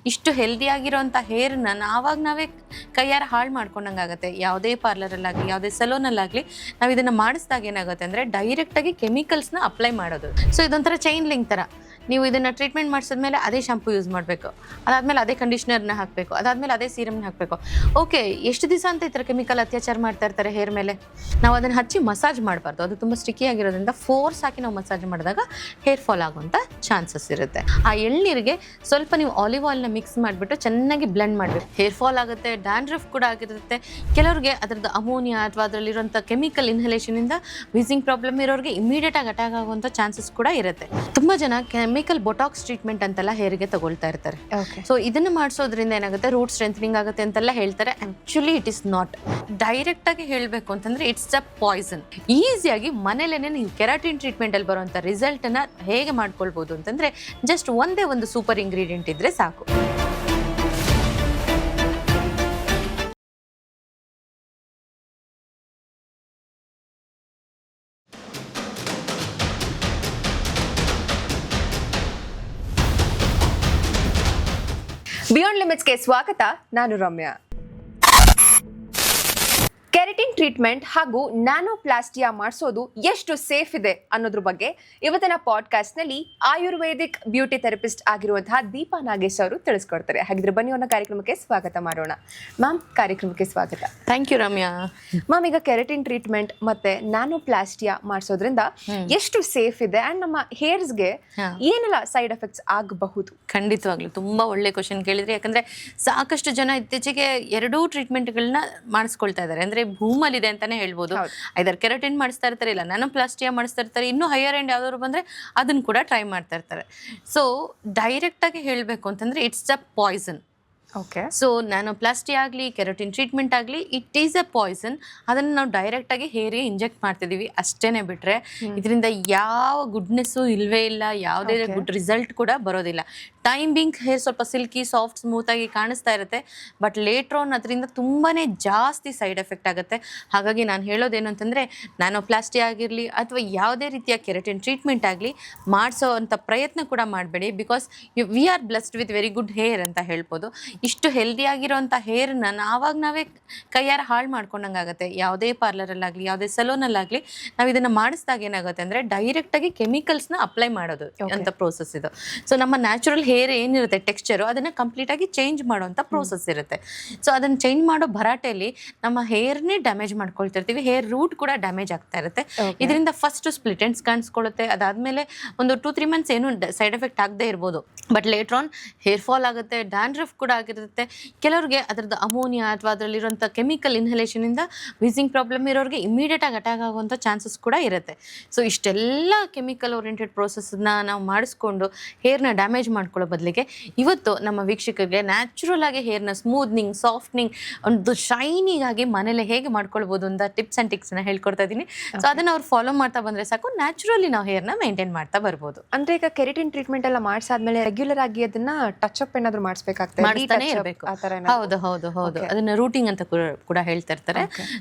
ಇಷ್ಟು ಹೆಲ್ದಿ ಆಗಿರೋಂಥ ಹೇರ್ನ ನಾವೇ ಕೈಯಾರ ಹಾಳು ಮಾಡ್ಕೊಂಡಂಗಾಗತ್ತೆ. ಯಾವುದೇ ಪಾರ್ಲರಲ್ಲಾಗಲಿ ಯಾವುದೇ ಸಲೂನಲ್ಲಾಗಲಿ ನಾವು ಇದನ್ನು ಮಾಡಿಸಿದಾಗ ಏನಾಗುತ್ತೆ ಅಂದರೆ ಡೈರೆಕ್ಟಾಗಿ ಕೆಮಿಕಲ್ಸ್ನ ಅಪ್ಲೈ ಮಾಡೋದು. ಸೊ ಇದೊಂಥರ ಚೈನ್ ಲಿಂಕ್ ಥರ. ನೀವು ಇದನ್ನು ಟ್ರೀಟ್ಮೆಂಟ್ ಮಾಡಿಸಿದ್ಮೇಲೆ ಅದೇ ಶಾಂಪು ಯೂಸ್ ಮಾಡಬೇಕು, ಅದಾದಮೇಲೆ ಅದೇ ಕಂಡೀಷ್ನರ್ನ ಹಾಕಬೇಕು, ಅದಾದಮೇಲೆ ಅದೇ ಸೀರಮ್ನ ಹಾಕಬೇಕು. ಓಕೆ, ಎಷ್ಟು ದಿವಸ ಅಂತ ಈ ಥರ ಕೆಮಿಕಲ್ ಅತ್ಯಾಚಾರ ಮಾಡ್ತಾ ಇರ್ತಾರೆ ಹೇರ್ ಮೇಲೆ. ನಾವು ಅದನ್ನು ಹಚ್ಚಿ ಮಸಾಜ್ ಮಾಡಬಾರ್ದು, ಅದು ತುಂಬ ಸ್ಟಿಕ್ಕಿ ಆಗಿರೋದ್ರಿಂದ ಫೋರ್ಸ್ ಹಾಕಿ ನಾವು ಮಸಾಜ್ ಮಾಡಿದಾಗ ಹೇರ್ ಫಾಲ್ ಆಗುವಂಥ ಚಾನ್ಸಸ್ ಇರುತ್ತೆ. ಆ ಎಳ್ನೀರಿಗೆ ಸ್ವಲ್ಪ ನೀವು ಆಲಿವ್ ಆಯಿಲ್ನ ಮಿಕ್ಸ್ ಮಾಡಿಬಿಟ್ಟು ಚೆನ್ನಾಗಿ ಬ್ಲೆಂಡ್ ಮಾಡಬೇಕು. ಹೇರ್ ಫಾಲ್ ಆಗುತ್ತೆ, ಡ್ಯಾಂಡ್ರಫ್ ಕೂಡ ಆಗಿರುತ್ತೆ. ಕೆಲವ್ರಿಗೆ ಅದರದ್ದು ಅಮೋನಿಯಾ ಅಥವಾ ಅದರಲ್ಲಿರುವಂಥ ಕೆಮಿಕಲ್ ಇನ್ಹಲೇಷನಿಂದ ವೀಸಿಂಗ್ ಪ್ರಾಬ್ಲಮ್ ಇರೋರಿಗೆ ಇಮಿಡಿಯೇಟಾಗಿ ಅಟ್ಯಾಕ್ ಆಗುವಂಥ ಚಾನ್ಸಸ್ ಕೂಡ ಇರುತ್ತೆ. ತುಂಬ ಜನ ಕೆಮಿಕಲ್ ಬೊಟಾಕ್ಸ್ ಟ್ರೀಟ್ಮೆಂಟ್ ಅಂತೆಲ್ಲ ಹೇರಿಗೆ ತಗೊಳ್ತಾ ಇರ್ತಾರೆ. ಸೊ ಇದನ್ನು ಮಾಡಿಸೋದ್ರಿಂದ ಏನಾಗುತ್ತೆ, ರೂಟ್ ಸ್ಟ್ರೆಂಥನಿಂಗ್ ಆಗುತ್ತೆ ಅಂತೆಲ್ಲ ಹೇಳ್ತಾರೆ. Actually it is not. ಡೈರೆಕ್ಟಾಗಿ ಹೇಳಬೇಕು ಅಂತಂದರೆ ಇಟ್ಸ್ ಅ ಪಾಯ್ಸನ್. ಈಸಿಯಾಗಿ ಮನೇಲೇನೆ ನೀವು ಕೆರಾಟಿನ್ ಟ್ರೀಟ್ಮೆಂಟಲ್ಲಿ ಬರುವಂಥ ರಿಸಲ್ಟನ್ನು ಹೇಗೆ ಮಾಡ್ಕೊಳ್ಬೋದು ಅಂತಂದರೆ ಜಸ್ಟ್ ಒಂದೇ ಒಂದು ಸೂಪರ್ ಇಂಗ್ರೀಡಿಯೆಂಟ್ ಇದ್ದರೆ ಸಾಕು. ಬಿಯಾಂಡ್ ಲಿಮಿಟ್ಸ್ಗೆ ಸ್ವಾಗತ. ನಾನು ರಮ್ಯಾ. ಕೆರಟಿನ್ ಟ್ರೀಟ್ಮೆಂಟ್ ಹಾಗೂ ನ್ಯಾನೋಪ್ಲಾಸ್ಟಿಯಾ ಮಾಡಿಸೋದು ಎಷ್ಟು ಸೇಫ್ ಇದೆ ಅನ್ನೋದ್ರ ಬಗ್ಗೆ ಇವತ್ತಿನ ಪಾಡ್ಕಾಸ್ಟ್ನಲ್ಲಿ ಆಯುರ್ವೇದಿಕ್ ಬ್ಯೂಟಿ ಥೆರಪಿಸ್ಟ್ ಆಗಿರುವಂತಹ ದೀಪಾ ನಾಗೇಶ್ ಅವರು ತಿಳಿಸ್ಕೊಡ್ತಾರೆ. ಹಾಗಿದ್ರೆ ಬನ್ನಿ ಅವನ ಕಾರ್ಯಕ್ರಮಕ್ಕೆ ಸ್ವಾಗತ ಮಾಡೋಣ. ಮ್ಯಾಮ್, ಕಾರ್ಯಕ್ರಮಕ್ಕೆ ಸ್ವಾಗತ. Thank you Ramya. ಮ್ಯಾಮ್, ಈಗ ಕೆರಟಿನ್ ಟ್ರೀಟ್ಮೆಂಟ್ ಮತ್ತೆ ನ್ಯಾನೋಪ್ಲಾಸ್ಟಿಯಾ ಮಾಡಿಸೋದ್ರಿಂದ ಎಷ್ಟು ಸೇಫ್ ಇದೆ ಅಂಡ್ ನಮ್ಮ ಹೇರ್ಸ್ಗೆ ಏನೆಲ್ಲ ಸೈಡ್ ಎಫೆಕ್ಟ್ಸ್ ಆಗಬಹುದು? ಖಂಡಿತವಾಗ್ಲೂ ತುಂಬ ಒಳ್ಳೆ ಕ್ವಶನ್ ಕೇಳಿದ್ರಿ. ಯಾಕಂದರೆ ಸಾಕಷ್ಟು ಜನ ಇತ್ತೀಚೆಗೆ ಎರಡೂ ಟ್ರೀಟ್ಮೆಂಟ್ಗಳನ್ನ ಮಾಡಿಸ್ಕೊಳ್ತಾ ಇದ್ದಾರೆ. ಅಂದರೆ ಭೂಮಲ್ಲಿದೆ ಅಂತಾನೆ ಹೇಳ್ಬೋದು. ಐದರ್ ಕೆರಾಟಿನ್ ಮಾಡಿಸ್ತಾ ಇರ್ತಾರೆ, ಇಲ್ಲ ನ್ಯಾನೋಪ್ಲಾಸ್ಟಿಯಾ ಮಾಡಿಸ್ತಾ ಇರ್ತಾರೆ, ಇನ್ನೂ ಹೈಯರ್ ಎಂಡ್ ಯಾವ್ದಾದ್ರು ಬಂದರೆ ಅದನ್ನು ಕೂಡ ಟ್ರೈ ಮಾಡ್ತಾ ಇರ್ತಾರೆ. ಸೊ ಡೈರೆಕ್ಟಾಗಿ ಹೇಳಬೇಕು ಅಂತಂದರೆ it's a poison. Okay. So nanoplasty ಆಗಲಿ ಕೆರಾಟಿನ್ ಟ್ರೀಟ್ಮೆಂಟ್ ಆಗಲಿ ಇಟ್ ಈಸ್ ಅ ಪಾಯ್ಸನ್. ಅದನ್ನು ನಾವು ಡೈರೆಕ್ಟಾಗಿ ಹೇರಿಗೆ ಇಂಜೆಕ್ಟ್ ಮಾಡ್ತಿದ್ದೀವಿ ಅಷ್ಟೇ ಬಿಟ್ಟರೆ ಇದರಿಂದ ಯಾವ ಗುಡ್ನೆಸ್ಸು ಇಲ್ಲವೇ ಇಲ್ಲ, ಯಾವುದೇ ಗುಡ್ ರಿಸಲ್ಟ್ ಕೂಡ ಬರೋದಿಲ್ಲ. ಟೈಮ್ ಬಿಂಗ್ ಹೇರ್ ಸ್ವಲ್ಪ ಸಿಲ್ಕಿ ಸಾಫ್ಟ್ ಸ್ಮೂತಾಗಿ ಕಾಣಿಸ್ತಾ ಇರುತ್ತೆ, ಬಟ್ ಲೇಟ್ರ್ ಆನ್ ಅದರಿಂದ ತುಂಬಾ ಜಾಸ್ತಿ ಸೈಡ್ ಎಫೆಕ್ಟ್ ಆಗುತ್ತೆ. ಹಾಗಾಗಿ ನಾನು ಹೇಳೋದೇನು ಅಂತಂದರೆ ನ್ಯಾನೋಪ್ಲಾಸ್ಟಿ ಆಗಿರಲಿ ಅಥವಾ ಯಾವುದೇ ರೀತಿಯ ಕೆರಾಟಿನ್ ಟ್ರೀಟ್ಮೆಂಟ್ ಆಗಲಿ ಮಾಡಿಸೋ ಅಂಥ ಪ್ರಯತ್ನ ಕೂಡ ಮಾಡಬೇಡಿ. Because we are blessed with very good hair ಅಂತ ಹೇಳ್ಬೋದು. ಇಷ್ಟು ಹೆಲ್ದಿ ಆಗಿರೋಂಥ ಹೇರ್ನ ನಾವೇ ಕೈಯಾರ ಹಾಳು ಮಾಡ್ಕೊಂಡಂಗಾಗತ್ತೆ. ಯಾವುದೇ ಪಾರ್ಲರಲ್ಲಾಗಲಿ ಯಾವುದೇ ಸಲೂನಲ್ಲಾಗಲಿ ನಾವು ಇದನ್ನು ಮಾಡಿಸಿದಾಗ ಏನಾಗುತ್ತೆ ಅಂದರೆ ಡೈರೆಕ್ಟಾಗಿ ಕೆಮಿಕಲ್ಸ್ನ ಅಪ್ಲೈ ಮಾಡೋದು ಅಂತ ಪ್ರೋಸೆಸ್ ಇದು. ಸೊ ನಮ್ಮ ನ್ಯಾಚುರಲ್ ಹೇರ್ ಏನಿರುತ್ತೆ ಟೆಕ್ಸ್ಚರು ಅದನ್ನು ಕಂಪ್ಲೀಟಾಗಿ ಚೇಂಜ್ ಮಾಡೋವಂಥ ಪ್ರೋಸೆಸ್ ಇರುತ್ತೆ. ಸೊ ಅದನ್ನು ಚೇಂಜ್ ಮಾಡೋ ಭರಾಟೆಯಲ್ಲಿ ನಮ್ಮ ಹೇರ್ನೇ ಡ್ಯಾಮೇಜ್ ಮಾಡ್ಕೊಳ್ತಿರ್ತೀವಿ. ಹೇರ್ ರೂಟ್ ಕೂಡ ಡ್ಯಾಮೇಜ್ ಆಗ್ತಾ ಇರುತ್ತೆ. ಇದರಿಂದ ಫಸ್ಟ್ ಸ್ಪ್ಲಿಟ್ ಎಂಡ್ಸ್ ಕಾಣಿಸ್ಕೊಳ್ಳುತ್ತೆ. ಅದಾದಮೇಲೆ ಒಂದು 2-3 ಮಂತ್ಸ್ ಏನು ಸೈಡ್ ಎಫೆಕ್ಟ್ ಆಗದೆ ಇರ್ಬೋದು, but later on hair fall ಆಗುತ್ತೆ, ಡ್ಯಾಂಡ್ರಫ್ ಕೂಡ ಆಗಿರುತ್ತೆ. ಕೆಲವ್ರಿಗೆ ಅದರದ್ದು ಅಮೋನಿಯಾ ಅಥವಾ ಅದರಲ್ಲಿರುವಂಥ ಕೆಮಿಕಲ್ ಇನ್ಹಲೇಷನಿಂದ ವೀಸಿಂಗ್ ಪ್ರಾಬ್ಲಮ್ ಇರೋರಿಗೆ ಇಮಿಡಿಯೇಟಾಗಿ ಅಟ್ಯಾಕ್ ಆಗುವಂಥ ಚಾನ್ಸಸ್ ಕೂಡ ಇರುತ್ತೆ. ಸೊ ಇಷ್ಟೆಲ್ಲ ಕೆಮಿಕಲ್ ಓರಿಯೆಂಟೆಡ್ ಪ್ರೋಸೆಸ್ನ ನಾವು ಮಾಡಿಸ್ಕೊಂಡು ಹೇರ್ನ ಡ್ಯಾಮೇಜ್ ಮಾಡ್ಕೊಳ್ಳೋ ಬದಲಿಗೆ ಇವತ್ತು ನಮ್ಮ ವೀಕ್ಷಕರಿಗೆ ನ್ಯಾಚುರಲ್ ಆಗಿ ಹೇರ್ನ ಸ್ಮೂತ್ನಿಂಗ್ ಸಾಫ್ಟ್ನಿಂಗ್ ಒಂದು ಶೈನಿಂಗ್ ಆಗಿ ಮನೇಲೆ ಹೇಗೆ ಮಾಡ್ಕೊಳ್ಬೋದು ಅಂತ ಟಿಪ್ಸ್ ಆ್ಯಂಡ್ ಟಿಕ್ಸ್ನ ಹೇಳ್ಕೊಡ್ತಾ ಇದ್ದೀನಿ. ಸೊ ಅದನ್ನು ಅವ್ರು ಫಾಲೋ ಮಾಡ್ತಾ ಬಂದರೆ ಸಾಕು, ನ್ಯಾಚುರಲಿ ನಾವು ಹೇರ್ನ ಮೇಂಟೈನ್ ಮಾಡ್ತಾ ಬರ್ಬೋದು. ಅಂದರೆ ಈಗ ಕೆರಾಟಿನ್ ಟ್ರೀಟ್ಮೆಂಟ್ ಎಲ್ಲ ಮಾಡಿಸಾದ್ಮೇಲೆ ರೆಗ್ಯುಲರ್ ಆಗಿ ಅದನ್ನ ಟಚ್ ಅಪ್ ಏನಾದ್ರು ಮಾಡಿಸ್ಬೇಕಾಗ್ತದೆ? ಮಾಡಿಸ್ತಾನೆ ಇರಬೇಕು. ಹೌದು ಹೌದು ಹೌದು, ಅದನ್ನ ರೂಟಿಂಗ್ ಅಂತ ಕೂಡ ಹೇಳ್ತಾ ಇರ್ತಾರೆ.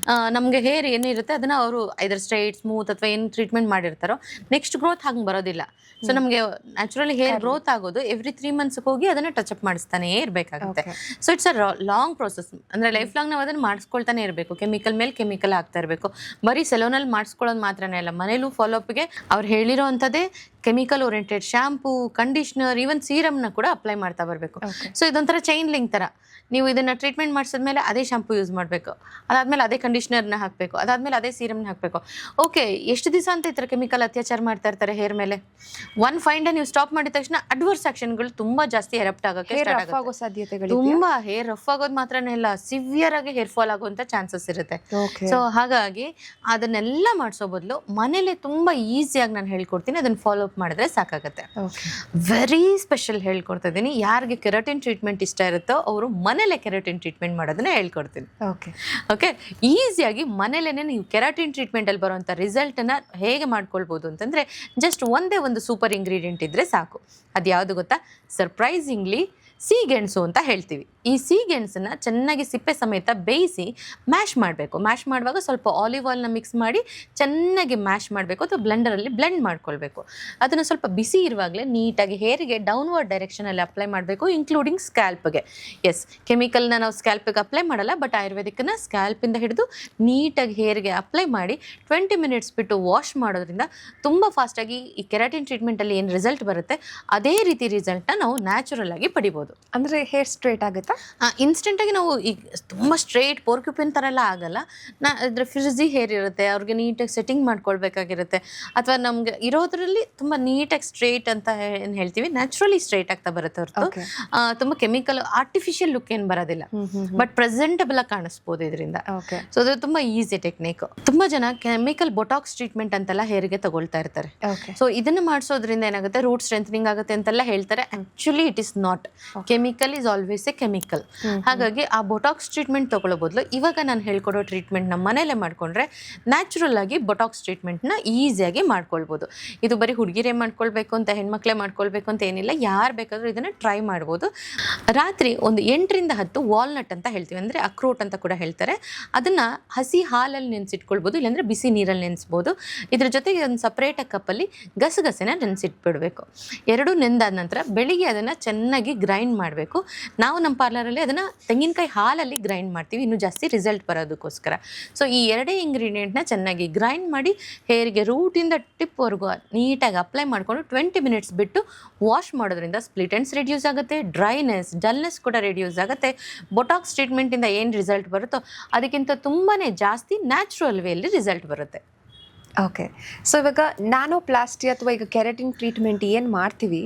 ನಮಗೆ ಹೇರ್ ಏನಿರುತ್ತೆ ಅದನ್ನ ಅವರು ಐದರ್ ಸ್ಟ್ರೈಟ್ ಸ್ಮೂತ್ ಅಥವಾ ಏನು ಟ್ರೀಟ್ಮೆಂಟ್ ಮಾಡಿರ್ತಾರೋ ನೆಕ್ಸ್ಟ್ ಗ್ರೋತ್ ಹಂಗೆ ಬರೋದಿಲ್ಲ. ಸೊ ನಮಗೆ ನ್ಯಾಚುರಲಿ ಹೇರ್ ಗ್ರೋತ್ ಆಗೋದು ಎವ್ರಿ 3 ಮಂತ್ಸ್ ಹೋಗಿ ಅದನ್ನ ಟಚ್ ಅಪ್ ಮಾಡಿಸ್ತಾನೆ ಇರಬೇಕಾಗುತ್ತೆ. So it's a long process. ಅಂದರೆ ಲೈಫ್ ಲಾಂಗ್ ನಾವು ಅದನ್ನು ಮಾಡಿಸ್ಕೊಳ್ತಾನೆ ಇರಬೇಕು. ಕೆಮಿಕಲ್ ಮೇಲೆ ಕೆಮಿಕಲ್ ಆಗ್ತಾ ಇರಬೇಕು. ಬರೀ ಸೆಲೂನಲ್ಲಿ ಮಾಡಿಸ್ಕೊಳ್ಳೋದು ಮಾತ್ರನೇ ಅಲ್ಲ, ಮನೇಲೂ ಫಾಲೋಅಪ್ಗೆ ಅವ್ರು ಹೇಳಿರೋ ಅಂಥದ್ದೇ chemical oriented shampoo, conditioner, even ಸೀರಮ್ನ ಕೂಡ ಅಪ್ಲೈ ಮಾಡ್ತಾ ಬರಬೇಕು. ಸೊ ಇದೊಂಥರ ಚೈನ್ ಲಿಂಕ್ ಥರ. ನೀವು ಇದನ್ನು ಟ್ರೀಟ್ಮೆಂಟ್ ಮಾಡಿಸಿದ್ಮೇಲೆ ಅದೇ ಶಾಂಪು ಯೂಸ್ ಮಾಡಬೇಕು, ಅದಾದಮೇಲೆ ಅದೇ ಕಂಡೀಷ್ನರ್ನ ಹಾಕಬೇಕು, ಅದಾದಮೇಲೆ ಅದೇ ಸೀರಮ್ನ ಹಾಕಬೇಕು. ಓಕೆ, ಎಷ್ಟು ದಿವಸ ಅಂತ ಈ ಥರ ಕೆಮಿಕಲ್ ಅತ್ಯಾಚಾರ ಮಾಡ್ತಾ ಇರ್ತಾರೆ ಹೇರ್ ಮೇಲೆ. ಒನ್ ಫೈನ್ ಡೇ ನೀವು ಸ್ಟಾಪ್ ಮಾಡಿದ ತಕ್ಷಣ ಅಡ್ವರ್ಸ್ ಆಕ್ಷನ್ಗಳು ತುಂಬ ಜಾಸ್ತಿ ಎರಪ್ಟ್ ಆಗೋಕ್ಕೆ ಸ್ಟಾರ್ಟ್ ಆಗೋ ಸಾಧ್ಯತೆಗಳು ತುಂಬ. ಹೇರ್ ರಫ್ ಆಗೋದು ಮಾತ್ರನೇ ಇಲ್ಲ, ಸಿವಿಯರ್ ಆಗಿ ಹೇರ್ ಫಾಲ್ ಆಗುವಂಥ ಚಾನ್ಸಸ್ ಇರುತ್ತೆ. ಸೊ ಹಾಗಾಗಿ ಅದನ್ನೆಲ್ಲ ಮಾಡಿಸೋ ಬದಲು ಮನೇಲೆ ತುಂಬ ಈಸಿಯಾಗಿ ನಾನು ಹೇಳ್ಕೊಡ್ತೀನಿ, ಅದನ್ನು ಫಾಲೋ ಅಪ್ ಮಾಡಿದ್ರೆ ಸಾಕಾಗುತ್ತೆ. ವೆರಿ ಸ್ಪೆಷಲ್ ಹೇಳ್ಕೊಡ್ತಾ ಇದ್ದೀನಿ. ಯಾರಿಗೆ ಕೆರಾಟಿನ್ ಟ್ರೀಟ್ಮೆಂಟ್ ಇಷ್ಟ ಇರುತ್ತೋ ಅವರು ಮನೇಲೆ ಕೆರಾಟಿನ್ ಟ್ರೀಟ್ಮೆಂಟ್ ಮಾಡೋದನ್ನ ಹೇಳ್ಕೊಡ್ತೀನಿ. ಓಕೆ, ಈಸಿಯಾಗಿ ಮನೇಲೇನೆ ನೀವು ಕೆರಾಟಿನ್ ಟ್ರೀಟ್ಮೆಂಟಲ್ಲಿ ಬರುವಂಥ ರಿಸಲ್ಟನ್ನು ಹೇಗೆ ಮಾಡ್ಕೊಳ್ಬೋದು ಅಂತಂದರೆ ಜಸ್ಟ್ ಒಂದೇ ಒಂದು ಸೂಪರ್ ಇಂಗ್ರೀಡಿಯೆಂಟ್ ಇದ್ದರೆ ಸಾಕು. ಅದು ಯಾವುದು ಗೊತ್ತಾ? ಸರ್ಪ್ರೈಸಿಂಗ್ಲಿ ಸಿಹಿಗೆಣಸು ಅಂತ ಹೇಳ್ತೀವಿ. ಈ ಸಿಹಿಗೆಣಸನ್ನ ಚೆನ್ನಾಗಿ ಸಿಪ್ಪೆ ಸಮೇತ ಬೇಯಿಸಿ ಮ್ಯಾಶ್ ಮಾಡಬೇಕು. ಮ್ಯಾಶ್ ಮಾಡುವಾಗ ಸ್ವಲ್ಪ ಆಲಿವ್ ಆಯಿಲ್ನ ಮಿಕ್ಸ್ ಮಾಡಿ ಚೆನ್ನಾಗಿ ಮ್ಯಾಶ್ ಮಾಡಬೇಕು ಅಥವಾ ಬ್ಲೆಂಡರಲ್ಲಿ ಬ್ಲೆಂಡ್ ಮಾಡ್ಕೊಳ್ಬೇಕು. ಅದನ್ನು ಸ್ವಲ್ಪ ಬಿಸಿ ಇರುವಾಗಲೇ ನೀಟಾಗಿ ಹೇರಿಗೆ ಡೌನ್ವರ್ಡ್ ಡೈರೆಕ್ಷನಲ್ಲಿ ಅಪ್ಲೈ ಮಾಡಬೇಕು, ಇನ್ಕ್ಲೂಡಿಂಗ್ ಸ್ಕ್ಯಾಲ್ಪ್ಗೆ. ಎಸ್, ಕೆಮಿಕಲ್ನ ನಾವು ಸ್ಕ್ಯಾಲ್ಪಿಗೆ ಅಪ್ಲೈ ಮಾಡಲ್ಲ, ಬಟ್ ಆಯುರ್ವೇದಿಕನ್ನ ಸ್ಕ್ಯಾಲ್ಪಿಂದ ಹಿಡಿದು ನೀಟಾಗಿ ಹೇರಿಗೆ ಅಪ್ಲೈ ಮಾಡಿ 20 ಮಿನಿಟ್ಸ್ ಬಿಟ್ಟು ವಾಶ್ ಮಾಡೋದ್ರಿಂದ ತುಂಬ ಫಾಸ್ಟಾಗಿ ಈ ಕೆರಾಟಿನ್ ಟ್ರೀಟ್ಮೆಂಟಲ್ಲಿ ಏನು ರಿಸಲ್ಟ್ ಬರುತ್ತೆ ಅದೇ ರೀತಿ ರಿಸಲ್ಟ್ನ ನಾವು ನ್ಯಾಚುರಲ್ ಆಗಿ ಪಡಿಬೋದು. ಅಂದ್ರೆ ಹೇರ್ ಸ್ಟ್ರೇಟ್ ಆಗುತ್ತಾ? ಇನ್ಸ್ಟೆಂಟಾಗಿ ನಾವು ಈಗ ತುಂಬ ಸ್ಟ್ರೇಟ್ ಪೋರ್ಕ್ಯುಪಿನ್ ಥರ ಎಲ್ಲ ಆಗಲ್ಲ. ಅದ್ರ ಫ್ರಿಜಿ ಹೇರ್ ಇರುತ್ತೆ, ಅವ್ರಿಗೆ ನೀಟಾಗಿ ಸೆಟ್ಟಿಂಗ್ ಮಾಡ್ಕೊಳ್ಬೇಕಾಗಿರುತ್ತೆ. ಅಥವಾ ನಮ್ಗೆ ಇರೋದ್ರಲ್ಲಿ ತುಂಬ ನೀಟಾಗಿ ಸ್ಟ್ರೇಟ್ ಅಂತ ಏನು ಹೇಳ್ತೀವಿ, ನ್ಯಾಚುರಲಿ ಸ್ಟ್ರೇಟ್ ಆಗ್ತಾ ಬರುತ್ತೆ ಹೊರತು ತುಂಬ ಕೆಮಿಕಲ್ ಆರ್ಟಿಫಿಷಿಯಲ್ ಲುಕ್ ಏನು ಬರೋದಿಲ್ಲ, ಬಟ್ ಪ್ರೆಸೆಂಟಬಲ್ ಆಗಿ ಕಾಣಿಸ್ಬೋದು ಇದರಿಂದ. ಸೊ ಅದು ತುಂಬ ಈಸಿ ಟೆಕ್ನಿಕ್. ತುಂಬ ಜನ ಕೆಮಿಕಲ್ ಬೊಟಾಕ್ಸ್ ಟ್ರೀಟ್ಮೆಂಟ್ ಅಂತೆಲ್ಲ ಹೇರಿಗೆ ತಗೊಳ್ತಾ ಇರ್ತಾರೆ. ಸೊ ಇದನ್ನ ಮಾಡಿಸೋದ್ರಿಂದ ಏನಾಗುತ್ತೆ, ರೂಟ್ ಸ್ಟ್ರೆಂಥನಿಂಗ್ ಆಗುತ್ತೆ ಅಂತೆಲ್ಲ ಹೇಳ್ತಾರೆ. Actually it is not. Chemical is always A chemical. ಹಾಗಾಗಿ ಆ ಬೊಟಾಕ್ಸ್ ಟ್ರೀಟ್ಮೆಂಟ್ ತಗೊಳ್ಳೋ ಬದಲು ಇವಾಗ ನಾನು ಹೇಳ್ಕೊಡೋ ಟ್ರೀಟ್ಮೆಂಟ್ ನಮ್ಮ ಮನೇಲೆ ಮಾಡ್ಕೊಂಡ್ರೆ ನ್ಯಾಚುರಲ್ ಆಗಿ ಬೊಟಾಕ್ಸ್ ಟ್ರೀಟ್ಮೆಂಟ್ನ ಈಸಿಯಾಗಿ ಮಾಡ್ಕೊಳ್ಬೋದು. ಇದು ಬರೀ ಹುಡುಗಿರೇ ಮಾಡ್ಕೊಳ್ಬೇಕು ಅಂತ, ಹೆಣ್ಮಕ್ಳೇ ಮಾಡ್ಕೊಳ್ಬೇಕು ಅಂತ ಏನಿಲ್ಲ, ಯಾರು ಬೇಕಾದರೂ ಇದನ್ನು ಟ್ರೈ ಮಾಡ್ಬೋದು. ರಾತ್ರಿ ಒಂದು 8 ರಿಂದ 10 ವಾಲ್ನಟ್ ಅಂತ ಹೇಳ್ತೀವಿ, ಅಂದರೆ ಅಕ್ರೋಟ್ ಅಂತ ಕೂಡ ಹೇಳ್ತಾರೆ. ಅದನ್ನು ಹಸಿ ಹಾಲಲ್ಲಿ ನೆನೆಸಿಟ್ಕೊಳ್ಬೋದು, ಇಲ್ಲಾಂದರೆ ಬಿಸಿ ನೀರಲ್ಲಿ ನೆನೆಸ್ಬೋದು. ಇದ್ರ ಜೊತೆಗೆ ಒಂದು ಸಪ್ರೇಟಾಗಿ ಕಪ್ಪಲ್ಲಿ ಗಸಗಸೆನ ನೆನೆಸಿಟ್ಬಿಡ್ಬೇಕು. ಎರಡೂ ನೆಂದಾದ ನಂತರ ಬೆಳಿಗ್ಗೆ ಅದನ್ನು ಚೆನ್ನಾಗಿ ಗ್ರೈಂಡ್ ಮಾಡಬೇಕು. ನಾವು ನಮ್ಮ ಪಾರ್ಲರಲ್ಲಿ ಅದನ್ನು ತೆಂಗಿನಕಾಯಿ ಹಾಲಲ್ಲಿ ಗ್ರೈಂಡ್ ಮಾಡ್ತೀವಿ, ಇನ್ನೂ ಜಾಸ್ತಿ ರಿಸಲ್ಟ್ ಬರೋದಕ್ಕೋಸ್ಕರ. ಸೊ ಈ ಎರಡೇ ಇಂಗ್ರೀಡಿಯೆಂಟ್ನ ಚೆನ್ನಾಗಿ ಗ್ರೈಂಡ್ ಮಾಡಿ ಹೇರಿಗೆ ರೂಟಿಂದ ಟಿಪ್ವರೆಗೂ ನೀಟಾಗಿ ಅಪ್ಲೈ ಮಾಡಿಕೊಂಡು 20 ಮಿನಿಟ್ಸ್ ಬಿಟ್ಟು ವಾಶ್ ಮಾಡೋದ್ರಿಂದ ಸ್ಪ್ಲಿಟ್ ಎಂಡ್ಸ್ ರಿಡ್ಯೂಸ್ ಆಗುತ್ತೆ, ಡ್ರೈನೆಸ್, ಡಲ್ನೆಸ್ ಕೂಡ ರಿಡ್ಯೂಸ್ ಆಗುತ್ತೆ. ಬೊಟಾಕ್ಸ್ ಟ್ರೀಟ್ಮೆಂಟಿಂದ ಏನು ರಿಸಲ್ಟ್ ಬರುತ್ತೋ ಅದಕ್ಕಿಂತ ತುಂಬಾ ಜಾಸ್ತಿ ನ್ಯಾಚುರಲ್ ವೇಲಿ ರಿಸಲ್ಟ್ ಬರುತ್ತೆ. ಓಕೆ, ಸೊ ಇವಾಗ ನ್ಯಾನೋಪ್ಲಾಸ್ಟಿ ಅಥವಾ ಈಗ ಕೆರಾಟಿನ್ ಟ್ರೀಟ್ಮೆಂಟ್ ಏನು ಮಾಡ್ತೀವಿ,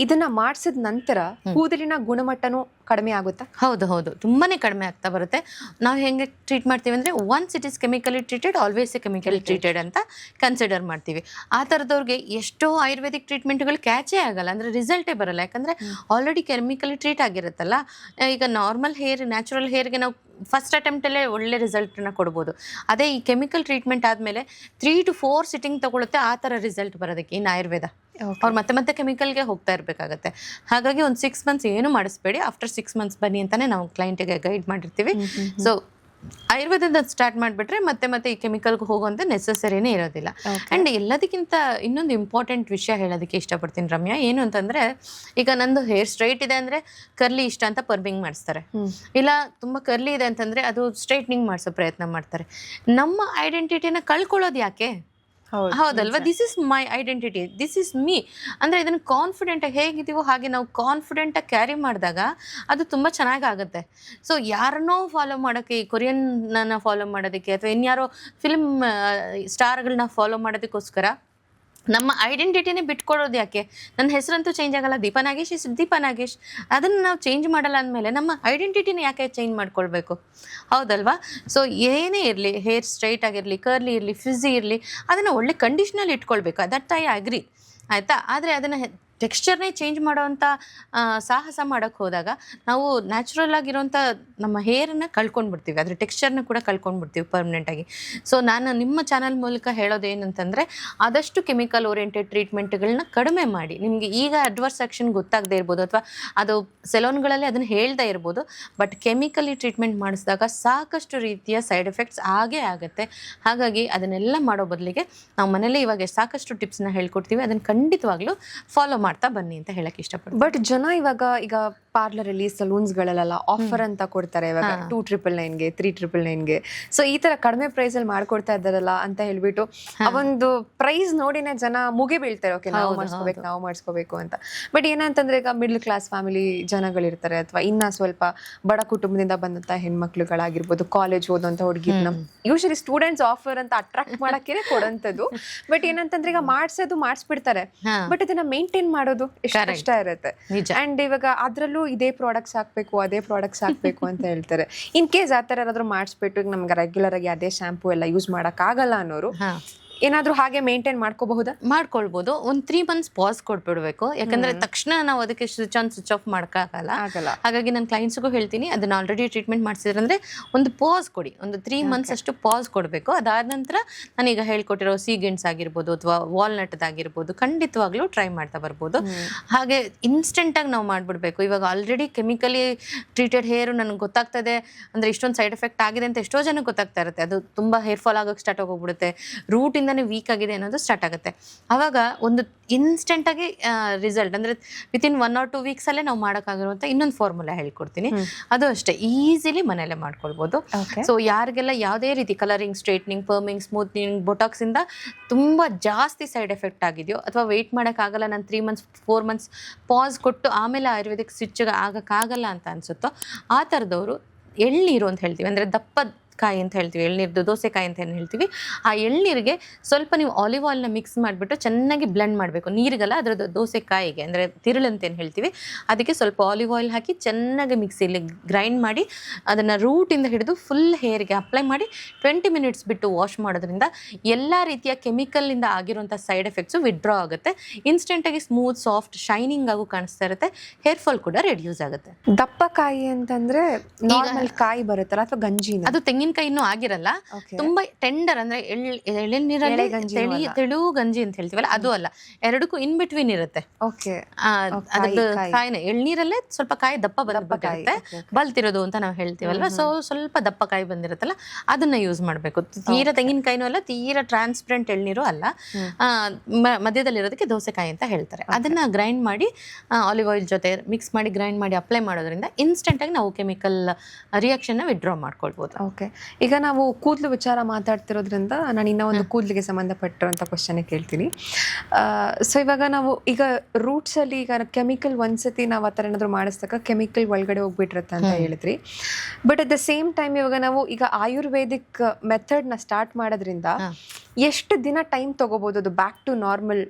ಇದನ್ನ ಮಾಡಿಸಿದ ನಂತರ ಕೂದಲಿನ ಗುಣಮಟ್ಟನೂ ಕಡಿಮೆ ಆಗುತ್ತಾ? ಹೌದು ಹೌದು, ತುಂಬಾ ಕಡಿಮೆ ಆಗ್ತಾ ಬರುತ್ತೆ. ನಾವು ಹೆಂಗೆ ಟ್ರೀಟ್ ಮಾಡ್ತೀವಿ ಅಂದರೆ, once it is chemically treated always A chemically treated ಅಂತ ಕನ್ಸಿಡರ್ ಮಾಡ್ತೀವಿ. ಆ ಥರದವ್ರಿಗೆ ಎಷ್ಟೋ ಆಯುರ್ವೇದಿಕ್ ಟ್ರೀಟ್ಮೆಂಟ್ಗಳು ಕ್ಯಾಚೇ ಆಗಲ್ಲ, ಅಂದರೆ ರಿಸಲ್ಟೇ ಬರಲ್ಲ. ಯಾಕಂದರೆ ಆಲ್ರೆಡಿ ಕೆಮಿಕಲಿ ಟ್ರೀಟ್ ಆಗಿರುತ್ತಲ್ಲ. ಈಗ ನಾರ್ಮಲ್ ಹೇರ್, ನ್ಯಾಚುರಲ್ ಹೇರ್ಗೆ ನಾವು ಫಸ್ಟ್ ಅಟೆಂಪ್ಟಲ್ಲೇ ಒಳ್ಳೆ ರಿಸಲ್ಟನ್ನ ಕೊಡ್ಬೋದು. ಅದೇ ಈ ಕೆಮಿಕಲ್ ಟ್ರೀಟ್ಮೆಂಟ್ ಆದಮೇಲೆ 3 to 4 ಸಿಟ್ಟಿಂಗ್ ತಗೊಳುತ್ತೆ ಆ ಥರ ರಿಸಲ್ಟ್ ಬರೋದಕ್ಕೆ. ಇನ್ನು ಆಯುರ್ವೇದ ಅವ್ರು ಮತ್ತೆ ಕೆಮಿಕಲ್ಗೆ ಹೋಗ್ತಾ ಇರಬೇಕಾಗತ್ತೆ. ಹಾಗಾಗಿ ಒಂದು 6 ಮಂತ್ಸ್ ಏನು ಮಾಡಿಸ್ಬೇಡಿ, ಆಫ್ಟರ್ 6 ಮಂತ್ಸ್ ಬನ್ನಿ ಅಂತಲೇ ನಾವು ಕ್ಲೈಂಟಿಗೆ ಗೈಡ್ ಮಾಡಿರ್ತೀವಿ. ಸೊ ಆಯುರ್ವೇದದ ಸ್ಟಾರ್ಟ್ ಮಾಡಿಬಿಟ್ರೆ ಮತ್ತೆ ಈ ಕೆಮಿಕಲ್ಗೆ ಹೋಗುವಂಥ ನೆಸಸರಿನೇ ಇರೋದಿಲ್ಲ. ಆ್ಯಂಡ್ ಎಲ್ಲದಕ್ಕಿಂತ ಇನ್ನೊಂದು ಇಂಪಾರ್ಟೆಂಟ್ ವಿಷಯ ಹೇಳೋದಕ್ಕೆ ಇಷ್ಟಪಡ್ತೀನಿ ರಮ್ಯಾ. ಏನು ಅಂತಂದರೆ, ಈಗ ನಂದು ಹೇರ್ ಸ್ಟ್ರೈಟ್ ಇದೆ ಅಂದರೆ ಕರ್ಲಿ ಇಷ್ಟ ಅಂತ ಪರ್ಬಿಂಗ್ ಮಾಡಿಸ್ತಾರೆ, ಇಲ್ಲ ತುಂಬ ಕರ್ಲಿ ಇದೆ ಅಂತಂದರೆ ಅದು ಸ್ಟ್ರೈಟ್ನಿಂಗ್ ಮಾಡಿಸೋ ಪ್ರಯತ್ನ ಮಾಡ್ತಾರೆ. ನಮ್ಮ ಐಡೆಂಟಿಟಿನ ಕಳ್ಕೊಳ್ಳೋದು ಯಾಕೆ? ಹೌದಲ್ವಾ? This is my identity, this is me ಅಂದರೆ ಇದನ್ನು ಕಾನ್ಫಿಡೆಂಟಾಗಿ ಹೇಗಿದ್ದೀವೋ ಹಾಗೆ ನಾವು ಕಾನ್ಫಿಡೆಂಟಾಗಿ ಕ್ಯಾರಿ ಮಾಡಿದಾಗ ಅದು ತುಂಬ ಚೆನ್ನಾಗಾಗುತ್ತೆ. ಸೊ ಯಾರನ್ನೋ ಫಾಲೋ ಮಾಡೋಕ್ಕೆ, ಈ ಕೊರಿಯನ್ನ ಫಾಲೋ ಮಾಡೋದಕ್ಕೆ ಅಥವಾ ಇನ್ಯಾರೋ ಫಿಲ್ಮ್ ಸ್ಟಾರ್ಗಳನ್ನ ಫಾಲೋ ಮಾಡೋದಕ್ಕೋಸ್ಕರ ನಮ್ಮ ಐಡೆಂಟಿಟಿನೇ ಬಿಟ್ಕೊಡೋದು ಯಾಕೆ? ನನ್ನ ಹೆಸರಂತೂ ಚೇಂಜ್ ಆಗಲ್ಲ, ದೀಪಾ ನಾಗೇಶ್ ಇಸ್ ದೀಪಾ ನಾಗೇಶ್. ಅದನ್ನು ನಾವು ಚೇಂಜ್ ಮಾಡಲ್ಲ ಅಂದಮೇಲೆ ನಮ್ಮ ಐಡೆಂಟಿಟಿನ ಯಾಕೆ ಚೇಂಜ್ ಮಾಡ್ಕೊಳ್ಬೇಕು? ಹೌದಲ್ವಾ? ಸೊ ಏನೇ ಇರಲಿ, ಹೇರ್ ಸ್ಟ್ರೈಟ್ ಆಗಿರಲಿ, ಕರ್ಲಿ ಇರಲಿ, ಫ್ರಿಝಿ ಇರಲಿ, ಅದನ್ನು ಒಳ್ಳೆ ಕಂಡೀಷ್ನಲ್ಲಿ ಇಟ್ಕೊಳ್ಬೇಕು. ದಟ್ ಐ ಅಗ್ರಿ, ಆಯಿತಾ? ಆದರೆ ಅದನ್ನು ಟೆಕ್ಸ್ಚರ್ನೇ ಚೇಂಜ್ ಮಾಡೋವಂಥ ಸಾಹಸ ಮಾಡೋಕ್ಕೆ ಹೋದಾಗ ನಾವು ನ್ಯಾಚುರಲ್ ಆಗಿರೋಂಥ ನಮ್ಮ ಹೇರನ್ನು ಕಳ್ಕೊಂಡ್ಬಿಡ್ತೀವಿ, ಅದ್ರ ಟೆಕ್ಸ್ಚರ್ನ ಕೂಡ ಕಳ್ಕೊಂಡ್ಬಿಡ್ತೀವಿ ಪರ್ಮನೆಂಟಾಗಿ. ಸೊ ನಾನು ನಿಮ್ಮ ಚಾನಲ್ ಮೂಲಕ ಹೇಳೋದೇನಂತಂದರೆ, ಆದಷ್ಟು ಕೆಮಿಕಲ್ ಓರಿಯೆಂಟೆಡ್ ಟ್ರೀಟ್ಮೆಂಟ್ಗಳನ್ನ ಕಡಿಮೆ ಮಾಡಿ. ನಿಮಗೆ ಈಗ ಅಡ್ವರ್ಸ್ ಆ್ಯಕ್ಷನ್ ಗೊತ್ತಾಗದೇ ಇರ್ಬೋದು, ಅಥವಾ ಅದು ಸೆಲೂನ್ಗಳಲ್ಲಿ ಅದನ್ನು ಹೇಳ್ತಾ ಇರ್ಬೋದು, ಬಟ್ ಕೆಮಿಕಲಿ ಟ್ರೀಟ್ಮೆಂಟ್ ಮಾಡಿಸಿದಾಗ ಸಾಕಷ್ಟು ರೀತಿಯ ಸೈಡ್ ಎಫೆಕ್ಟ್ಸ್ ಆಗೇ ಆಗುತ್ತೆ. ಹಾಗಾಗಿ ಅದನ್ನೆಲ್ಲ ಮಾಡೋ ಬದಲಿಗೆ ನಾವು ಮನೇಲಿ ಇವಾಗ ಸಾಕಷ್ಟು ಟಿಪ್ಸ್ನ ಹೇಳ್ಕೊಡ್ತೀವಿ, ಅದನ್ನು ಖಂಡಿತವಾಗ್ಲೂ ಫಾಲೋ ಮಾಡ್ತಾ ಬನ್ನಿ ಅಂತ ಹೇಳಕ್ ಇಷ್ಟಪಡ್ತೀನಿ. ಬಟ್ ಜನ ಈಗ ಪಾರ್ಲರ್ ಅಲ್ಲಿ ಸಲೂನ್ಸ್ಗಳಲ್ಲೆಲ್ಲ ಆಫರ್ ಅಂತ ಕೊಡ್ತಾರೆ, ಇವಾಗ 2,999ಗೆ 3,999ಗೆ. ಸೊ ಈ ತರ ಕಡಿಮೆ ಪ್ರೈಸ್ ಅಲ್ಲಿ ಮಾಡ್ಕೊಡ್ತಾ ಇದ್ದಾರಲ್ಲ ಅಂತ ಹೇಳ್ಬಿಟ್ಟು ಆ ಒಂದು ಪ್ರೈಸ್ ನೋಡಿನೇ ಜನ ಮುಗಿ ಬೀಳ್ತಾರೆ, ಓಕೆ ನಾವು ಮಾಡಿಸ್ಕೋಬೇಕು ಅಂತ. ಬಟ್ ಏನಂತಂದ್ರೆ, ಈಗ ಮಿಡ್ಲ್ ಕ್ಲಾಸ್ ಫ್ಯಾಮಿಲಿ ಜನಗಳಿರ್ತಾರೆ, ಅಥವಾ ಇನ್ನ ಸ್ವಲ್ಪ ಬಡ ಕುಟುಂಬದಿಂದ ಬಂದಂತ ಹೆಣ್ಮಕ್ಳುಗಳಾಗಿರ್ಬೋದು, ಕಾಲೇಜ್ ಓದುವಂತ ಹುಡುಗಿರ್ನ ಯೂಶಲಿ ಸ್ಟೂಡೆಂಟ್ಸ್ ಆಫರ್ ಅಂತ ಅಟ್ರಾಕ್ಟ್ ಮಾಡಕ್ಕೆ ಕೊಡೋಂಥದ್ದು. ಬಟ್ ಏನಂತಂದ್ರೆ, ಈಗ ಮಾಡಿಸ್ಬಿಡ್ತಾರೆ, ಬಟ್ ಇದನ್ನ ಮೇಂಟೈನ್ ಮಾಡೋದು ಎಷ್ಟು ಕಷ್ಟ ಇರುತ್ತೆ. ಅಂಡ್ ಇವಾಗ ಅದ್ರಲ್ಲೂ ಇದೇ ಪ್ರಾಡಕ್ಟ್ಸ್ ಹಾಕ್ಬೇಕು, ಅದೇ ಪ್ರಾಡಕ್ಟ್ಸ್ ಹಾಕ್ಬೇಕು ಅಂತ ಹೇಳ್ತಾರೆ. ಇನ್ ಕೇಸ್ ಆ ಥರ ಏನಾದ್ರು ಮಾಡಿಸ್ಬಿಟ್ಟು ನಮ್ಗೆ ರೆಗ್ಯುಲರ್ ಆಗಿ ಅದೇ ಶಾಂಪೂ ಎಲ್ಲ ಯೂಸ್ ಮಾಡಕ್ ಆಗಲ್ಲ ಅನ್ನೋರು ಏನಾದ್ರೂ ಹಾಗೆ ಮೇಂಟೈನ್ ಮಾಡ್ಕೋಬಹುದಾ? ಮಾಡ್ಕೊಳ್ಬೋದು. ಒಂದು 3 months ಪಾಸ್ ಕೊಟ್ಬಿಡ್ಬೇಕು. ಯಾಕಂದ್ರೆ ತಕ್ಷಣ ನಾವು ಅದಕ್ಕೆ ಸ್ವಿಚ್ ಆನ್ ಸ್ವಿಚ್ ಆಫ್ ಮಾಡೋಕ್ಕಾಗಲ್ಲ. ಹಾಗಾಗಿ ನನ್ನ ಕ್ಲೈಂಟ್ಸ್ಗೂ ಹೇಳ್ತೀನಿ, ಅದನ್ನ ಆಲ್ರೆಡಿ ಟ್ರೀಟ್ಮೆಂಟ್ ಮಾಡಿಸಿದ್ರಂದ್ರೆ ಒಂದು ಪಾಸ್ ಕೊಡಿ, ಒಂದು 3 months ಅಷ್ಟು ಪಾಸ್ ಕೊಡಬೇಕು. ಅದಾದ ನಂತರ ನಾನೀಗ ಹೇಳ್ಕೊಟ್ಟಿರೋ ಸೀಗೆಂಡ್ಸ್ ಆಗಿರ್ಬೋದು ಅಥವಾ ವಾಲ್ನಟ್ ಆಗಿರ್ಬೋದು ಖಂಡಿತವಾಗ್ಲೂ ಟ್ರೈ ಮಾಡ್ತಾ ಬರ್ಬೋದು. ಹಾಗೆ ಇನ್ಸ್ಟೆಂಟ್ ಆಗಿ ನಾವು ಮಾಡ್ಬಿಡ್ಬೇಕು. ಇವಾಗ ಆಲ್ರೆಡಿ ಕೆಮಿಕಲಿ ಟ್ರೀಟೆಡ್ ಹೇರ್ ನನಗೆ ಗೊತ್ತಾಗ್ತದೆ ಅಂದ್ರೆ ಇಷ್ಟೊಂದು ಸೈಡ್ ಎಫೆಕ್ಟ್ ಆಗಿದೆ ಅಂತ ಎಷ್ಟೋ ಜನಕ್ಕೆ ಗೊತ್ತಾಗ್ತಾ ಇರುತ್ತೆ. ಅದು ತುಂಬಾ ಹೇರ್ ಫಾಲ್ ಆಗೋಕ್ಕೆ ಸ್ಟಾರ್ಟ್ ಆಗೋಗ್ಬಿಡುತ್ತೆ, ರೂಟ್ ಇಂದಾನೆ ವೀಕ್ ಆಗಿದೆ ಅನ್ನೋದು ಸ್ಟಾರ್ಟ್ ಆಗುತ್ತೆ. ಅವಾಗ ಒಂದು ಇನ್ಸ್ಟೆಂಟ್ ಆಗಿ ರಿಸಲ್ಟ್ ಅಂದ್ರೆ ವಿತಿನ್ 1 or 2 weeks ಅಲ್ಲೇ ನಾವು ಮಾಡೋಕ್ಕಾಗಿರುವಂತ ಇನ್ನೊಂದು ಫಾರ್ಮುಲಾ ಹೇಳ್ಕೊಡ್ತೀನಿ. ಅದು ಅಷ್ಟೇ ಈಸಿಲಿ ಮನೆಯಲ್ಲೇ ಮಾಡ್ಕೊಳ್ಬೋದು. ಸೊ ಯಾರಿಗೆಲ್ಲ ಯಾವುದೇ ರೀತಿ ಕಲರಿಂಗ್, ಸ್ಟ್ರೇಟ್ನಿಂಗ್, ಪರ್ಮಿಂಗ್, ಸ್ಮೂತ್ನಿಂಗ್, ಬೊಟಾಕ್ಸ್ ಇಂದ ತುಂಬಾ ಜಾಸ್ತಿ ಸೈಡ್ ಎಫೆಕ್ಟ್ ಆಗಿದೆಯೋ ಅಥವಾ ವೆಯ್ಟ್ ಮಾಡೋಕ್ಕಾಗಲ್ಲ, ನಾನು 3 months 4 months ಪಾಸ್ ಕೊಟ್ಟು ಆಮೇಲೆ ಆಯುರ್ವೇದಿಕ್ ಸ್ವಿಚ್ ಆಗಕ್ಕಾಗಲ್ಲ ಅಂತ ಅನ್ಸುತ್ತೋ ಆ ಥರದವರು ಎಳ್ನೀರು ಅಂತ ಹೇಳ್ತೀವಿ, ಅಂದರೆ ದಪ್ಪ ಕಾಯಿ ಅಂತ ಹೇಳ್ತೀವಿ, ಎಳ್ನೀರ್ದು ದೋಸೆಕಾಯಿ ಅಂತ ಏನು ಹೇಳ್ತೀವಿ. ಆ ಎಳ್ನೀರಿಗೆ ಸ್ವಲ್ಪ ನೀವು ಆಲಿವ್ ಆಯಿಲ್ನ ಮಿಕ್ಸ್ ಮಾಡಿಬಿಟ್ಟು ಚೆನ್ನಾಗಿ ಬ್ಲೆಂಡ್ ಮಾಡಬೇಕು. ನೀರಿಗಲ್ಲ, ಅದರದ್ದು ದೋಸೆಕಾಯಿಗೆ ಅಂದರೆ ತಿರುಳು ಅಂತ ಏನು ಹೇಳ್ತೀವಿ ಅದಕ್ಕೆ ಸ್ವಲ್ಪ ಆಲಿವ್ ಆಯಿಲ್ ಹಾಕಿ ಚೆನ್ನಾಗಿ ಮಿಕ್ಸಿಲಿ ಗ್ರೈಂಡ್ ಮಾಡಿ ಅದನ್ನು ರೂಟಿಂದ ಹಿಡಿದು ಫುಲ್ ಹೇರ್ಗೆ ಅಪ್ಲೈ ಮಾಡಿ 20 minutes ಬಿಟ್ಟು ವಾಶ್ ಮಾಡೋದ್ರಿಂದ ಎಲ್ಲ ರೀತಿಯ ಕೆಮಿಕಲಿಂದ ಆಗಿರುವಂಥ ಸೈಡ್ ಎಫೆಕ್ಟ್ಸು ವಿಡ್ರಾ ಆಗುತ್ತೆ. ಇನ್ಸ್ಟೆಂಟಾಗಿ ಸ್ಮೂತ್, ಸಾಫ್ಟ್, ಶೈನಿಂಗ್ ಆಗು ಕಾಣಿಸ್ತಾ ಇರುತ್ತೆ. ಹೇರ್ ಫಾಲ್ ಕೂಡ ರೆಡ್ಯೂಸ್ ಆಗುತ್ತೆ. ದಪ್ಪ ಕಾಯಿ ಅಂತಂದ್ರೆ ನಾರ್ಮಲ್ ಕಾಯಿ ಬರುತ್ತಲ್ಲ ಅಥವಾ ಗಂಜಿ? ಅದು ತೆಂಗಿನಕಾಯಿ ಇನ್ನೂ ಆಗಿರಲ್ಲ, ತುಂಬಾ ಟೆಂಡರ್ ಅಂದ್ರೆ ಎಳ್ನೀರಲ್ಲಿ ತೆಳು ಗಂಜಿ ಅಂತ ಹೇಳ್ತೀವಲ್ಲ ಅದು ಅಲ್ಲ, ಎರಡಕ್ಕೂ ಇನ್ ಬಿಟ್ವೀನ್ ಇರುತ್ತೆ. ಅದ್ರದ್ದು ಕಾಯಿನ ಎಳ್ನೀರಲ್ಲೇ ಸ್ವಲ್ಪ ಕಾಯಿ ದಪ್ಪ ಬಂದಿರುತ್ತೆ, ಬಲ್ತಿರೋದು ಅಂತ ನಾವು ಹೇಳ್ತೀವಲ್ವ. ಸೊ ಸ್ವಲ್ಪ ದಪ್ಪ ಕಾಯಿ ಬಂದಿರುತ್ತಲ್ಲ ಅದನ್ನ ಯೂಸ್ ಮಾಡ್ಬೇಕು. ತೀರಾ ತೆಂಗಿನಕಾಯಿನೂ ಅಲ್ಲ, ತೀರಾ ಟ್ರಾನ್ಸ್ಪರೆಂಟ್ ಎಳ್ನೀರು ಅಲ್ಲ, ಮಧ್ಯದಲ್ಲಿರೋದಕ್ಕೆ ದೋಸೆಕಾಯಿ ಅಂತ ಹೇಳ್ತಾರೆ. ಅದನ್ನ ಗ್ರೈಂಡ್ ಮಾಡಿ ಆಲಿವ್ ಆಯಿಲ್ ಜೊತೆ ಮಿಕ್ಸ್ ಮಾಡಿ ಗ್ರೈಂಡ್ ಮಾಡಿ ಅಪ್ಲೈ ಮಾಡೋದ್ರಿಂದ ಇನ್ಸ್ಟೆಂಟ್ ಆಗಿ ನಾವು ಕೆಮಿಕಲ್ ರಿಯಾಕ್ಷನ್ ವಿಡ್ರಾ ಮಾಡ್ಕೊಳ್ಬೋದು. ಓಕೆ, ಈಗ ನಾವು ಕೂದಲು ವಿಚಾರ ಮಾತಾಡ್ತಿರೋದ್ರಿಂದ ನಾನು ಇನ್ನೂ ಒಂದು ಕೂದಲಿಗೆ ಸಂಬಂಧಪಟ್ಟಿರುವಂಥ ಕ್ವಶನ್ ಕೇಳ್ತೀನಿ. ಸೊ ಇವಾಗ ನಾವು ಈಗ ರೂಟ್ಸಲ್ಲಿ ಈಗ ಕೆಮಿಕಲ್ ಒಂದ್ಸತಿ ನಾವು ಆ ಥರ ಏನಾದರೂ ಮಾಡಿಸ್ದಾಗ ಕೆಮಿಕಲ್ ಒಳಗಡೆ ಹೋಗ್ಬಿಟ್ಟಿರುತ್ತೆ ಅಂತ ಹೇಳಿದ್ರಿ. But at the same time ಇವಾಗ ನಾವು ಈಗ ಆಯುರ್ವೇದಿಕ್ ಮೆಥಡ್ನ ಸ್ಟಾರ್ಟ್ ಮಾಡೋದ್ರಿಂದ ಎಷ್ಟು ದಿನ ಟೈಮ್ ತಗೋಬೋದು ಅದು ಬ್ಯಾಕ್ ಟು ನಾರ್ಮಲ್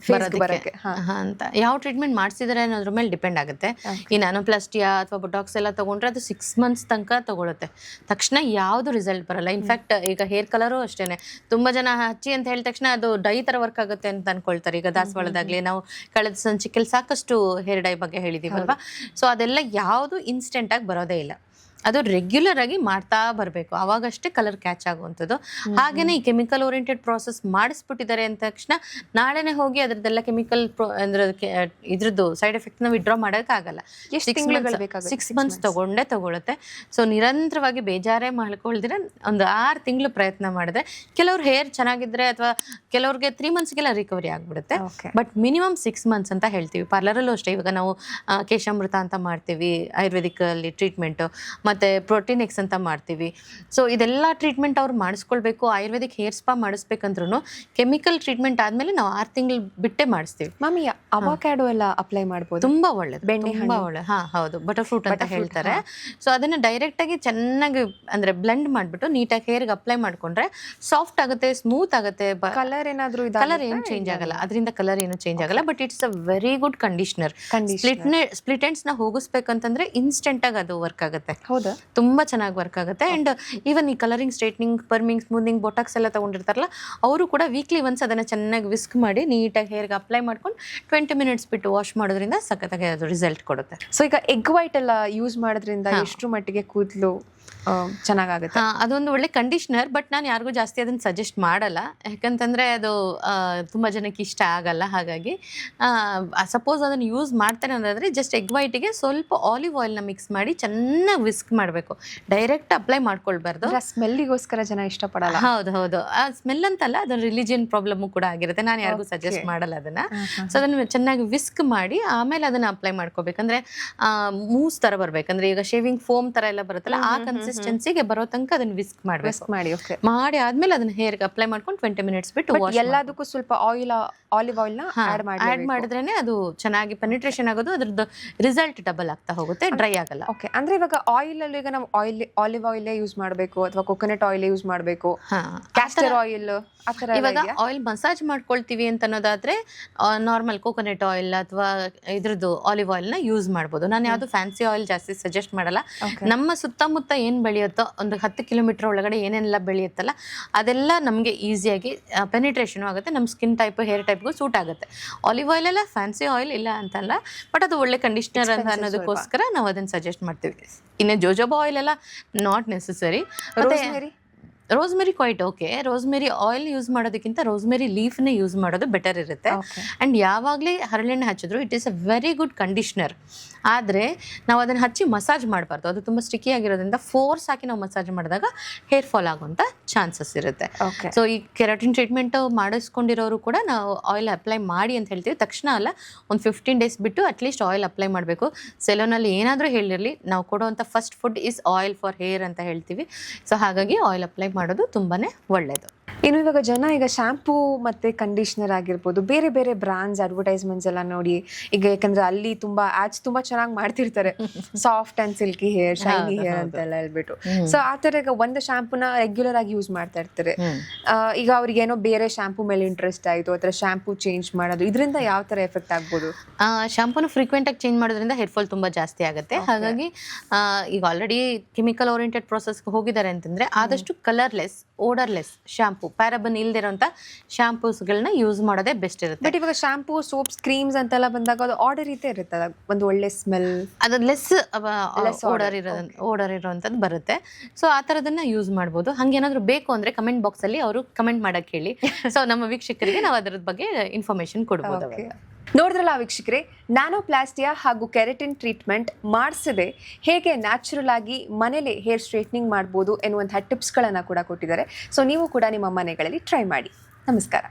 ಬರೋದಕ್ಕೆ ಅಂತ? ಯಾವ ಟ್ರೀಟ್ಮೆಂಟ್ ಮಾಡಿಸಿದ್ರೆ ಅನ್ನೋದ್ರ ಮೇಲೆ ಡಿಪೆಂಡ್ ಆಗುತ್ತೆ. ಈ ನ್ಯಾನೋಪ್ಲಾಸ್ಟಿಯಾ ಅಥವಾ ಬೊಟಾಕ್ಸ್ ಎಲ್ಲ ತಗೊಂಡ್ರೆ ಅದು 6 months ತನಕ ತಗೊಳುತ್ತೆ. ತಕ್ಷಣ ಯಾವುದು ರಿಸಲ್ಟ್ ಬರಲ್ಲ. ಇನ್ಫ್ಯಾಕ್ಟ್ ಈಗ ಹೇರ್ ಕಲರು ಅಷ್ಟೇನೆ, ತುಂಬಾ ಜನ ಹಚ್ಚಿ ಅಂತ ಹೇಳಿದ ತಕ್ಷಣ ಅದು ಡೈ ತರ ವರ್ಕ್ ಆಗುತ್ತೆ ಅಂತ ಅನ್ಕೊಳ್ತಾರೆ. ಈಗ ದಾಸವಾಳದಾಗ್ಲಿ ನಾವು ಕಳೆದ ಸಂಚಿಕೆಯಲ್ಲಿ ಸಾಕಷ್ಟು ಹೇರ್ ಡೈ ಬಗ್ಗೆ ಹೇಳಿದೀವಲ್ವಾ. ಸೊ ಅದೆಲ್ಲ ಯಾವುದು ಇನ್ಸ್ಟೆಂಟ್ ಆಗಿ ಬರೋದೇ ಇಲ್ಲ. ಅದು ರೆಗ್ಯುಲರ್ ಆಗಿ ಮಾಡ್ತಾ ಬರಬೇಕು, ಅವಾಗಷ್ಟೇ ಕಲರ್ ಕ್ಯಾಚ್ ಆಗುವಂಥದ್ದು. ಹಾಗೇನೆ ಈ ಕೆಮಿಕಲ್ ಓರಿಯೆಂಟೆಡ್ ಪ್ರಾಸೆಸ್ ಮಾಡಿಸ್ಬಿಟ್ಟಿದ್ದಾರೆ ಅಂದ ತಕ್ಷಣ ನಾಳೆನೆ ಹೋಗಿ ಅದ್ರದ್ದೆಲ್ಲ ಕೆಮಿಕಲ್ ಅಂದ್ರೆ ಇದ್ರದ್ದು ಸೈಡ್ ಎಫೆಕ್ಟ್ನ ವಿಡ್ರಾ ಮಾಡೋಕ್ಕಾಗಲ್ಲ. 6 months ತಗೊಳುತ್ತೆ. ಸೊ ನಿರಂತರವಾಗಿ ಬೇಜಾರೇ ಮಾಡ್ಕೊಳ್ದಿರ ಒಂದು 6 ತಿಂಗಳು ಪ್ರಯತ್ನ ಮಾಡಿದ್ರೆ ಕೆಲವ್ರು ಹೇರ್ ಚೆನ್ನಾಗಿದ್ರೆ ಅಥವಾ ಕೆಲವ್ರಿಗೆ 3 monthsಗೆಲ್ಲ ರಿಕವರಿ ಆಗ್ಬಿಡುತ್ತೆ. ಬಟ್ ಮಿನಿಮಮ್ 6 months ಅಂತ ಹೇಳ್ತೀವಿ. ಪಾರ್ಲರಲ್ಲೂ ಅಷ್ಟೇ, ಇವಾಗ ನಾವು ಕೇಶಾಮೃತ ಅಂತ ಮಾಡ್ತೀವಿ ಆಯುರ್ವೇದಿಕ್ ಅಲ್ಲಿ ಟ್ರೀಟ್ಮೆಂಟ್, ಮತ್ತೆ ಪ್ರೋಟೀನ್ ಎಕ್ಸ್ ಅಂತ ಮಾಡ್ತೀವಿ. ಸೊ ಇದೆಲ್ಲ ಟ್ರೀಟ್ಮೆಂಟ್ ಅವ್ರು ಮಾಡಿಸ್ಕೊಳ್ಬೇಕು. ಆಯುರ್ವೇದಿಕ್ ಹೇರ್ ಸ್ಪಾ ಮಾಡಿಸ್ಬೇಕಂದ್ರೂ ಕೆಮಿಕಲ್ ಟ್ರೀಟ್ಮೆಂಟ್ ಆದ್ಮೇಲೆ ನಾವು 6 ತಿಂಗಳು ಬಿಟ್ಟೆ ಮಾಡಿಸ್ತೀವಿ. ಮಮ್ಮಿ, ಅವಕಾಡೋ ಎಲ್ಲ ಅಪ್ಲೈ ಮಾಡ್ಬೋದು, ತುಂಬಾ ಒಳ್ಳೇದು, ತುಂಬಾ ಒಳ್ಳೆ. ಹೌದು, ಬಟರ್ ಫ್ರೂಟ್ ಅಂತ ಹೇಳ್ತಾರೆ. ಸೊ ಅದನ್ನ ಡೈರೆಕ್ಟ್ ಆಗಿ ಚೆನ್ನಾಗಿ ಅಂದ್ರೆ ಬ್ಲೆಂಡ್ ಮಾಡ್ಬಿಟ್ಟು ನೀಟಾಗಿ ಹೇರ್ಗೆ ಅಪ್ಲೈ ಮಾಡ್ಕೊಂಡ್ರೆ ಸಾಫ್ಟ್ ಆಗುತ್ತೆ, ಸ್ಮೂತ್ ಆಗುತ್ತೆ. ಕಲರ್ ಏನಾದ್ರು ಕಲರ್ ಏನು ಚೇಂಜ್ ಆಗಲ್ಲ, ಅದರಿಂದ ಕಲರ್ ಏನು ಚೇಂಜ್ ಆಗಲ್ಲ. But it's a very good conditioner. Split ends ನ ಹೋಗಿಸ್ಬೇಕಂತಂದ್ರೆ ಇನ್ಸ್ಟೆಂಟ್ ಆಗಿ ಅದು ವರ್ಕ್ ಆಗುತ್ತೆ. ತುಂಬಾ ಚೆನ್ನಾಗಿ ವರ್ಕ್ ಆಗುತ್ತೆ. ಅಂಡ್ ಈವನ್ ಈ ಕಲರಿಂಗ್, ಸ್ಟ್ರೇಟ್ನಿಂಗ್, ಪರ್ಮಿಂಗ್, ಸ್ಮೂದಿಂಗ್, ಬೊಟಾಕ್ಸ್ ಎಲ್ಲ ತಗೊಂಡಿರ್ತಾರಲ್ಲ ಅವರು ಕೂಡ ವೀಕ್ಲಿ ಒನ್ಸ್ ಅದನ್ನ ಚೆನ್ನಾಗಿ ವಿಸ್ಕ್ ಮಾಡಿ ನೀಟಾಗಿ ಹೇರ್ಗೆ ಅಪ್ಲೈ ಮಾಡ್ಕೊಂಡು 20 minutes ಬಿಟ್ಟು ವಾಶ್ ಮಾಡೋದ್ರಿಂದ ಸಖತ್ತಾಗಿ ಅದು ರಿಸಲ್ಟ್ ಕೊಡುತ್ತೆ. ಸೊ ಈಗ ಎಗ್ ವೈಟ್ ಎಲ್ಲ ಯೂಸ್ ಮಾಡೋದ್ರಿಂದ ಎಷ್ಟು ಮಟ್ಟಿಗೆ ಕೂದಲು ಚೆನ್ನಾಗುತ್ತೆ? ಅದೊಂದು ಒಳ್ಳೆ ಕಂಡೀಷನರ್. ಬಟ್ ನಾನು ಯಾರಿಗೂ ಜಾಸ್ತಿ ಅದನ್ನ ಸಜೆಸ್ಟ್ ಮಾಡಲ್ಲ, ಯಾಕಂತಂದ್ರೆ ಅದು ತುಂಬಾ ಜನಕ್ಕೆ ಇಷ್ಟ ಆಗಲ್ಲ. ಹಾಗಾಗಿ ಸಪೋಸ್ ಅದನ್ನ ಯೂಸ್ ಮಾಡ್ತೇನೆ ಅನ್ನೋದಾದ್ರೆ ಜಸ್ಟ್ ಎಗ್ ವೈಟಿಗೆ ಸ್ವಲ್ಪ ಆಲಿವ್ ಆಯಿಲ್ನ ಮಿಕ್ಸ್ ಮಾಡಿ ಚೆನ್ನಾಗಿ ವಿಸ್ಕ್ ಮಾಡಬೇಕು, ಡೈರೆಕ್ಟ್ ಅಪ್ಲೈ ಮಾಡ್ಕೊಳ್ಬಾರ್ದು. ಸ್ಮೆಲ್ಲಿಗೋಸ್ಕರ ಜನ ಇಷ್ಟಪಡಲ್ಲ. ಹೌದು, ಆ ಸ್ಮೆಲ್ ಅಂತಲ್ಲ, ಅದನ್ನ ರಿಲಿಜಿಯನ್ ಪ್ರಾಬ್ಲಮ್ ಕೂಡ ಆಗಿರುತ್ತೆ. ನಾನು ಯಾರಿಗೂ ಸಜೆಸ್ಟ್ ಮಾಡಲ್ಲ ಅದನ್ನ. ಸೊ ಅದನ್ನ ಚೆನ್ನಾಗಿ ವಿಸ್ಕ್ ಮಾಡಿ ಆಮೇಲೆ ಅದನ್ನ ಅಪ್ಲೈ ಮಾಡ್ಕೋಬೇಕಂದ್ರೆ ಮೂಸ್ ತರ ಬರ್ಬೇಕಂದ್ರೆ ಈಗ ಶೇವಿಂಗ್ ಫೋಮ್ ತರ ಎಲ್ಲ ಬರುತ್ತಲ್ಲ ಆ ಕನ್ಸಿಸ್ಟೆನ್ಸಿಗೆ ಬರೋ ತನಕ ಅದನ್ನ ವಿಸ್ಕ್ ಮಾಡಿ ಆದ್ಮೇಲೆ ಅದನ್ನ ಹೇರ್ಗೆ ಅಪ್ಲೈ ಮಾಡ್ಕೊಂಡು 20 minutes ಬಿಟ್ಟು ಎಲ್ಲದಕ್ಕೂ ಸ್ವಲ್ಪ ಆಲಿವ್ ಆಯಿಲ್ ನ ಆಡ್ ಮಾಡಿದ್ರೇನೆ ಅದು ಚೆನ್ನಾಗಿ ಪೆನಿಟ್ರೇಷನ್ ಆಗೋದು, ಅದ್ರದ್ದು ರಿಸಲ್ಟ್ ಡಬಲ್ ಆಗ್ತಾ ಹೋಗುತ್ತೆ, ಡ್ರೈ ಆಗಲ್ಲ. ಓಕೆ, ಅಂದ್ರೆ ಇವಾಗ ಆಯಿಲ್ ಅಲ್ಲಿ ಈಗ ನಾವು ಆಲಿವ್ ಆಯಿಲ್ ಯೂಸ್ ಮಾಡಬೇಕು ಅಥವಾ ಕೊಕೊನಟ್ ಆಯಿಲ್ ಯೂಸ್ ಮಾಡಬೇಕು, ಕ್ಯಾಸ್ಟರ್ ಆಯಿಲ್ ಇವಾಗ ಆಯಿಲ್ ಮಸಾಜ್ ಮಾಡ್ಕೊಳ್ತೀವಿ ಅಂತ ಅನ್ನೋದಾದ್ರೆ ನಾರ್ಮಲ್ ಕೋಕೋನಟ್ ಆಯಿಲ್ ಅಥವಾ ಇದ್ರದ್ದು ಆಲಿವ್ ಆಯಿಲ್ ನ ಯೂಸ್ ಮಾಡ್ಬೋದು. ನಾನು ಯಾವ್ದು ಫ್ಯಾನ್ಸಿ ಆಯಿಲ್ ಜಾಸ್ತಿ ಸಜೆಸ್ಟ್ ಮಾಡಲ್ಲ. ನಮ್ಮ ಸುತ್ತಮುತ್ತ ಏನು ಬೆಳೆಯುತ್ತೋ ಒಂದು 10 ಕಿಲೋಮೀಟರ್ ಒಳಗಡೆ ಏನೆಲ್ಲ ಬೆಳೆಯುತ್ತಲ್ಲ ಅದೆಲ್ಲ ನಮಗೆ ಈಸಿಯಾಗಿ ಪೆನಿಟ್ರೇಷನ್ ಆಗುತ್ತೆ, ನಮ್ಮ ಸ್ಕಿನ್ ಟೈಪ್ ಹೇರ್ ಟೈಪ್ಗೂ ಸೂಟ್ ಆಗುತ್ತೆ. ಆಲಿವ್ ಆಯಿಲ್ ಎಲ್ಲ ಫ್ಯಾನ್ಸಿ ಆಯಿಲ್ ಇಲ್ಲ ಅಂತಲ್ಲ, ಬಟ್ ಅದು ಒಳ್ಳೆ ಕಂಡೀಷ್ನರ್ ಅಂತ ಅನ್ನೋದಕ್ಕೋಸ್ಕರ ನಾವು ಅದನ್ನು ಸಜೆಸ್ಟ್ ಮಾಡ್ತೀವಿ. ಇನ್ನು ಜೋಜೋಬಾ ಆಯಿಲ್ ಎಲ್ಲ not necessary. Rosemary quite okay. Rosemary oil use ಮಾಡೋದಕ್ಕಿಂತ ರೋಸ್ಮೆರಿ ಲೀಫ್ನೇ ಯೂಸ್ ಮಾಡೋದು ಬೆಟರ್ ಇರುತ್ತೆ. ಆ್ಯಂಡ್ ಯಾವಾಗಲೇ ಹರಳೆಣ್ಣೆ ಹಚ್ಚಿದ್ರು it is a very good conditioner. ಆದರೆ ನಾವು ಅದನ್ನು ಹಚ್ಚಿ ಮಸಾಜ್ ಮಾಡಬಾರ್ದು, ಅದು ತುಂಬ ಸ್ಟಿಕ್ಕಿ ಆಗಿರೋದ್ರಿಂದ ಫೋರ್ಸ್ ಹಾಕಿ ನಾವು ಮಸಾಜ್ ಮಾಡಿದಾಗ ಹೇರ್ ಫಾಲ್ ಆಗುವಂಥ ಚಾನ್ಸಸ್ ಇರುತ್ತೆ. ಸೊ ಈ ಕೆರಾಟಿನ್ ಟ್ರೀಟ್ಮೆಂಟು ಮಾಡಿಸ್ಕೊಂಡಿರೋರು ಕೂಡ ನಾವು ಆಯಿಲ್ ಅಪ್ಲೈ ಮಾಡಿ ಅಂತ ಹೇಳ್ತೀವಿ. ತಕ್ಷಣ ಅಲ್ಲ, ಒಂದು 15 ಡೇಸ್ ಬಿಟ್ಟು ಅಟ್ಲೀಸ್ಟ್ ಆಯಿಲ್ ಅಪ್ಲೈ ಮಾಡಬೇಕು. ಸೆಲೂನಲ್ಲಿ ಏನಾದರೂ ಹೇಳಿರಲಿ, ನಾವು ಕೊಡುವಂಥ first food is oil for hair ಅಂತ ಹೇಳ್ತೀವಿ. ಸೊ ಹಾಗಾಗಿ ಆಯಿಲ್ ಅಪ್ಲೈ ಮಾಡೋದು ತುಂಬಾ ಒಳ್ಳೆಯದು. ಇನ್ನು ಇವಾಗ ಜನ ಈಗ ಶಾಂಪೂ ಮತ್ತೆ ಕಂಡೀಷ್ನರ್ ಆಗಿರ್ಬೋದು, ಬೇರೆ ಬೇರೆ ಬ್ರಾಂಡ್ಸ್ ಅಡ್ವರ್ಟೈಸ್ಮೆಂಟ್ಸ್ ಎಲ್ಲ ನೋಡಿ ಈಗ, ಯಾಕಂದ್ರೆ ಅಲ್ಲಿ ತುಂಬಾ ಆಡ್ಸ್ ತುಂಬಾ ಚೆನ್ನಾಗಿ ಮಾಡ್ತಿರ್ತಾರೆ, soft and silky hair, shiny hair ಅಂತೆಲ್ಲ ಹೇಳ್ಬಿಟ್ಟು. ಸೊ ಆ ತರ ಈಗ ಒಂದು ಶಾಂಪೂನ ರೆಗ್ಯುಲರ್ ಆಗಿ ಯೂಸ್ ಮಾಡ್ತಾ ಇರ್ತಾರೆ. ಈಗ ಅವ್ರಿಗೆ ಏನೋ ಬೇರೆ ಶಾಂಪೂ ಮೇಲೆ ಇಂಟ್ರೆಸ್ಟ್ ಆಯಿತು, ಅಥವಾ ಶಾಂಪೂ ಚೇಂಜ್ ಮಾಡೋದು, ಇದರಿಂದ ಯಾವ ತರ ಎಫೆಕ್ಟ್ ಆಗ್ಬೋದು? ಶಾಂಪೂನ ಫ್ರೀಕ್ವೆಂಟ್ ಆಗಿ ಚೇಂಜ್ ಮಾಡೋದ್ರಿಂದ ಹೇರ್ ಫಾಲ್ ತುಂಬಾ ಜಾಸ್ತಿ ಆಗುತ್ತೆ. ಹಾಗಾಗಿ ಈಗ ಆಲ್ರೆಡಿ ಕೆಮಿಕಲ್ ಓರಿಯೆಂಟೆಡ್ ಪ್ರೊಸೆಸ್ಗೆ ಹೋಗಿದ್ದಾರೆ ಅಂತಂದ್ರೆ ಆದಷ್ಟು ಕಲರ್ಲೆಸ್, ಓಡರ್ಲೆಸ್ ಶಾಂಪೂ, ಪ್ಯಾರಾಬನ್ ಇಲ್ದಿರೋಂಥ ಶಾಂಪೂಸ್ಗಳನ್ನ ಯೂಸ್ ಮಾಡೋದೇ ಬೆಸ್ಟ್ ಇರುತ್ತೆ. ಬಟ್ ಇವಾಗ ಶಾಂಪೂ, ಸೋಪ್ಸ್, ಕ್ರೀಮ್ಸ್ ಅಂತೆಲ್ಲ ಬಂದಾಗ ಅದು ಆರ್ಡರ್ ರೀತಿ ಇರುತ್ತೆ, ಒಂದು ಒಳ್ಳೆ ಸ್ಮೆಲ್, ಅದು ಲೆಸ್ ಓಡರ್ ಇರೋವಂಥದ್ದು ಬರುತ್ತೆ. ಸೊ ಆ ಥರದನ್ನ ಯೂಸ್ ಮಾಡ್ಬೋದು. ಹಂಗೇನಾದರೂ ಬೇಕು ಅಂದರೆ ಕಮೆಂಟ್ ಬಾಕ್ಸಲ್ಲಿ ಅವರು ಕಮೆಂಟ್ ಮಾಡೋಕ್ಕೆ ಹೇಳಿ. ಸೊ ನಮ್ಮ ವೀಕ್ಷಕರಿಗೆ ನಾವು ಅದರ ಬಗ್ಗೆ ಇನ್ಫಾರ್ಮೇಶನ್ ಕೊಡ್ಬೋದು. ನೋಡಿದ್ರಲ್ಲ ವೀಕ್ಷಕರೇ, ನ್ಯಾನೋಪ್ಲಾಸ್ಟಿಯಾ ಹಾಗೂ ಕೆರಾಟಿನ್ ಟ್ರೀಟ್ಮೆಂಟ್ ಮಾಡಿಸದೆ ಹೇಗೆ ನ್ಯಾಚುರಲ್ ಆಗಿ ಮನೇಲಿ ಹೇರ್ ಸ್ಟ್ರೈಟ್ನಿಂಗ್ ಮಾಡ್ಬೋದು ಎನ್ನುವಂತಹ ಟಿಪ್ಸ್ಗಳನ್ನು ಕೂಡ ಕೊಟ್ಟಿದ್ದಾರೆ. ಸೊ ನೀವು ಕೂಡ ನಿಮ್ಮ ಮನೆಗಳಲ್ಲಿ ಟ್ರೈ ಮಾಡಿ. ನಮಸ್ಕಾರ.